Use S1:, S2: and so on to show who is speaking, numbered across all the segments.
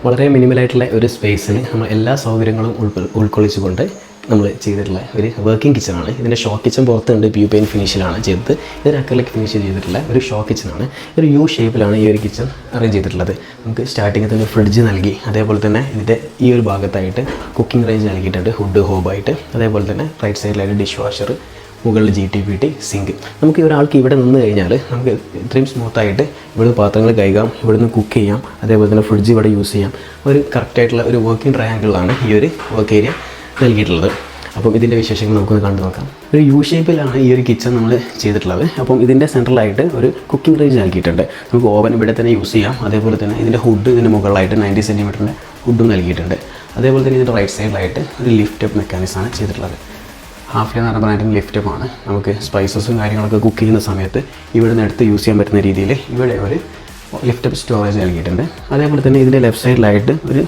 S1: വളരെ മിനിമലായിട്ടുള്ള ഒരു സ്പേസിൽ നമ്മൾ എല്ലാ സൗകര്യങ്ങളും ഉൾക്കൊള്ളിച്ചുകൊണ്ട് നമ്മൾ ചെയ്തിട്ടുള്ള ഒരു വർക്കിംഗ് കിച്ചണാണ്. ഇതിൻ്റെ ഷോ കിച്ചൺ പുറത്തുണ്ട്, പ്യൂ പെയിൻ ഫിനിഷിലാണ് ചെയ്തത്. ഇതൊരു അക്രിലിക് ഫിനിഷ് ചെയ്തിട്ടുള്ള ഒരു ഷോ കിച്ചണാണ്. ഒരു യു ഷേപ്പിലാണ് ഈ ഒരു കിച്ചൺ അറേഞ്ച് ചെയ്തിട്ടുള്ളത്. നമുക്ക് സ്റ്റാർട്ടിങ്ങിൽ തന്നെ ഫ്രിഡ്ജ് നൽകി, അതേപോലെ തന്നെ ഇതിൻ്റെ ഈ ഒരു ഭാഗത്തായിട്ട് കുക്കിംഗ് റേഞ്ച് നൽകിയിട്ടുണ്ട്, ഹുഡ് ഹോബായിട്ട്. അതേപോലെ തന്നെ റൈറ്റ് സൈഡിലായിട്ട് ഡിഷ് വാഷർ, മുകളിൽ GTPT സിങ്ക്. നമുക്ക് ഒരാൾക്ക് ഇവിടെ നിന്ന് കഴിഞ്ഞാൽ നമുക്ക് ഇത്രയും സ്മൂത്തായിട്ട് ഇവിടുന്ന് പാത്രങ്ങൾ കഴുകാം, ഇവിടുന്ന് കുക്ക് ചെയ്യാം, അതേപോലെ തന്നെ ഫ്രിഡ്ജ് ഇവിടെ യൂസ് ചെയ്യാം. ഒരു കറക്റ്റായിട്ടുള്ള ഒരു വർക്കിംഗ് ട്രയാങ്കിളാണ് ഈ ഒരു വർക്ക് ഏരിയ നൽകിയിട്ടുള്ളത്. അപ്പം ഇതിൻ്റെ വിശേഷങ്ങൾ നമുക്കൊന്ന് കണ്ടു നോക്കാം. ഒരു യു ഷേപ്പിലാണ് ഈ ഒരു കിച്ചൺ നമ്മൾ ചെയ്തിട്ടുള്ളത്. അപ്പം ഇതിൻ്റെ സെൻട്രലായിട്ട് ഒരു കുക്കിംഗ് റേഞ്ച് നൽകിയിട്ടുണ്ട്. നമുക്ക് ഓവൻ ഇവിടെ തന്നെ യൂസ് ചെയ്യാം. അതേപോലെ തന്നെ ഇതിൻ്റെ ഹുഡ് ഇതിൻ്റെ മുകളിലായിട്ട് 90 സെൻറ്റിമീറ്ററിൻ്റെ ഹുഡും നൽകിയിട്ടുണ്ട്. അതേപോലെ തന്നെ ഇതിൻ്റെ റൈറ്റ് സൈഡിലായിട്ട് ഒരു ലിഫ്റ്റ് അപ്പ് മെക്കാനിസമാണ് ചെയ്തിട്ടുള്ളത്. ഹാഫ്ലി എന്ന് പറഞ്ഞ ബ്രാൻഡിൻ്റെ ലിഫ്റ്റ് അപ്പാണ്. നമുക്ക് സ്പൈസസും കാര്യങ്ങളൊക്കെ കുക്ക് ചെയ്യുന്ന സമയത്ത് ഇവിടെ നിന്ന് എടുത്ത് യൂസ് ചെയ്യാൻ പറ്റുന്ന രീതിയിൽ ഇവിടെ ഒരു ലിഫ്റ്റ് അപ്പ് സ്റ്റോറേജ് നൽകിയിട്ടുണ്ട്. അതേപോലെ തന്നെ ഇതിൻ്റെ ലെഫ്റ്റ് സൈഡിലായിട്ട് ഒരു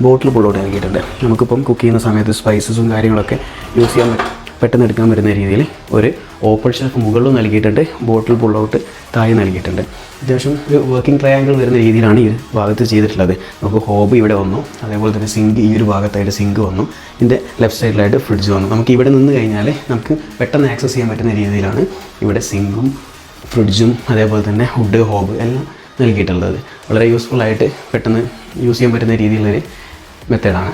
S1: ബോട്ടിൽ പുള്ളോട്ട് നൽകിയിട്ടുണ്ട്. നമുക്കിപ്പം കുക്ക് ചെയ്യുന്ന സമയത്ത് സ്പൈസസും കാര്യങ്ങളൊക്കെ യൂസ് ചെയ്യാൻ പെട്ടെന്ന് എടുക്കാൻ പറ്റുന്ന രീതിയിൽ ഒരു ഓപ്പൺ ഷെൽഫ് മുകളിലും നൽകിയിട്ടുണ്ട്, ബോട്ടിൽ പുള്ളൗട്ട് താഴെ നൽകിയിട്ടുണ്ട്. അത്യാവശ്യം ഒരു വർക്കിംഗ് ട്രയാങ്കിൾ വരുന്ന രീതിയിലാണ് ഈ ഭാഗത്ത് ചെയ്തിട്ടുള്ളത്. നമുക്ക് ഹോബ് ഇവിടെ വന്നു, അതേപോലെ തന്നെ സിങ്ക് ഈ ഒരു ഭാഗത്തായിട്ട് സിങ്ക് വന്നു, ഇതിൻ്റെ ലെഫ്റ്റ് സൈഡിലായിട്ട് ഫ്രിഡ്ജ് വന്നു. നമുക്ക് ഇവിടെ നിന്ന് കഴിഞ്ഞാൽ നമുക്ക് പെട്ടെന്ന് ആക്സസ് ചെയ്യാൻ പറ്റുന്ന രീതിയിലാണ് ഇവിടെ സിങ്കും ഫ്രിഡ്ജും അതേപോലെ തന്നെ ഹുഡ് ഹോബ് എല്ലാം നൽകിയിട്ടുള്ളത്. വളരെ യൂസ്ഫുള്ളായിട്ട് പെട്ടെന്ന് യൂസ് ചെയ്യാൻ പറ്റുന്ന രീതിയിലൊരു മെത്തേഡാണ്.